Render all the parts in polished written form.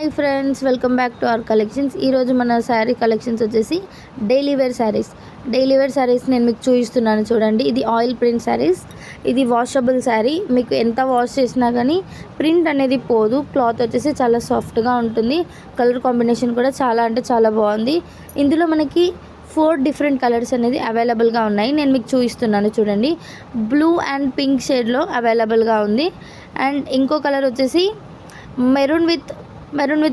Hi friends, welcome back to our collections. ఈరోజు మన sari collections వచ్చేసి డైలీ వేర్ శారీస్ నేను మీకు చూపిస్తున్నాను. చూడండి, ఇది ఆయిల్ ప్రింట్ శారీస్. ఇది వాషబుల్ శారీ. మీకు ఎంత వాష్ చేసినా కానీ ప్రింట్ అనేది పోదు. క్లాత్ వచ్చేసి చాలా సాఫ్ట్గా ఉంటుంది. కలర్ కాంబినేషన్ కూడా చాలా అంటే చాలా బాగుంది. ఇందులో మనకి 4 డిఫరెంట్ కలర్స్ అనేది అవైలబుల్గా ఉన్నాయి. నేను మీకు చూపిస్తున్నాను. చూడండి, బ్లూ అండ్ పింక్ షేడ్లో అవైలబుల్గా ఉంది. అండ్ ఇంకో కలర్ వచ్చేసి మెరూన్ విత్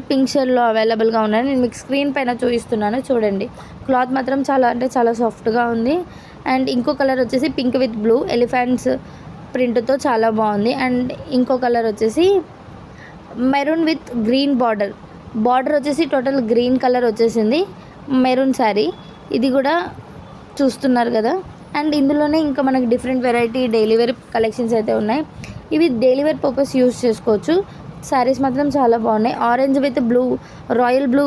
పింక్ షేడ్లో అవైలబుల్గా ఉన్నాయి. నేను మీకు స్క్రీన్ పైన చూపిస్తున్నాను. చూడండి, క్లాత్ మాత్రం చాలా అంటే చాలా సాఫ్ట్గా ఉంది. అండ్ ఇంకో కలర్ వచ్చేసి పింక్ విత్ బ్లూ ఎలిఫెంట్స్ ప్రింట్తో చాలా బాగుంది. అండ్ ఇంకో కలర్ వచ్చేసి మెరూన్ విత్ గ్రీన్ బార్డర్ వచ్చేసి టోటల్ గ్రీన్ కలర్ వచ్చేసింది. మెరూన్ శారీ ఇది కూడా చూస్తున్నారు కదా. అండ్ ఇందులోనే ఇంకా మనకి different variety daily wear collections అయితే ఉన్నాయి. ఇవి డైలీ వేర్ పర్పస్ యూస్ చేసుకోవచ్చు. శారీస్ మాత్రం చాలా బాగున్నాయి. Orange with blue, royal blue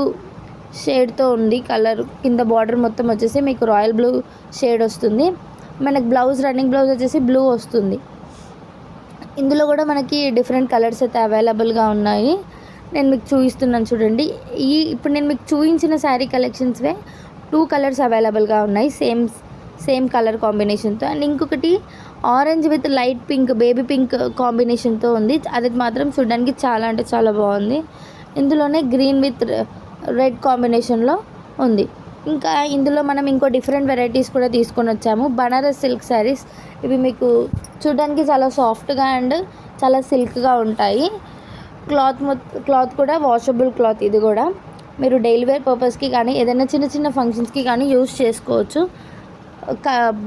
షేడ్తో ఉంది కలర్. కింద బార్డర్ మొత్తం వచ్చేసి మీకు రాయల్ బ్లూ షేడ్ వస్తుంది. మనకి రన్నింగ్ బ్లౌజ్ వచ్చేసి బ్లూ వస్తుంది. ఇందులో కూడా మనకి డిఫరెంట్ కలర్స్ అయితే అవైలబుల్గా ఉన్నాయి. నేను మీకు చూపిస్తున్నాను. చూడండి, ఇప్పుడు నేను మీకు చూపించిన శారీ కలెక్షన్స్వే 2 కలర్స్ అవైలబుల్గా ఉన్నాయి సేమ్ కలర్ కాంబినేషన్తో. అండ్ ఇంకొకటి orange with light pink, baby pink కాంబినేషన్తో ఉంది. అది మాత్రం చూడడానికి చాలా అంటే చాలా బాగుంది. ఇందులోనే గ్రీన్ విత్ రెడ్ కాంబినేషన్లో ఉంది. ఇంకా ఇందులో మనం ఇంకో డిఫరెంట్ వెరైటీస్ కూడా తీసుకొని వచ్చాము. బనారస్ సిల్క్ శారీస్. ఇవి మీకు చూడడానికి చాలా సాఫ్ట్గా అండ్ చాలా సిల్క్గా ఉంటాయి. క్లాత్ కూడా వాషబుల్ క్లాత్. ఇది కూడా మీరు డైలీ వేర్ పర్పస్కి కానీ ఏదైనా చిన్న చిన్న ఫంక్షన్స్కి కానీ యూస్ చేసుకోవచ్చు.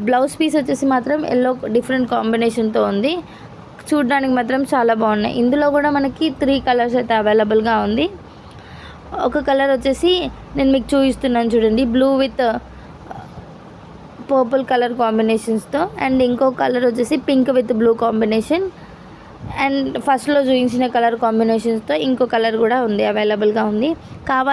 బ్లౌజ్ పీస్ వచ్చేసి మాత్రం ఎల్లో డిఫరెంట్ కాంబినేషన్తో ఉంది. చూడడానికి మాత్రం చాలా బాగున్నాయి. ఇందులో కూడా మనకి 3 కలర్స్ అయితే అవైలబుల్గా ఉంది. ఒక కలర్ వచ్చేసి నేను మీకు చూపిస్తున్నాను. చూడండి, బ్లూ విత్ పర్పుల్ కలర్ కాంబినేషన్స్తో. అండ్ ఇంకో కలర్ వచ్చేసి pink with blue combination. And ఫస్ట్లో చూపించిన కలర్ కాంబినేషన్స్తో ఇంకో కలర్ కూడా ఉంది, అవైలబుల్గా ఉంది. కావాలి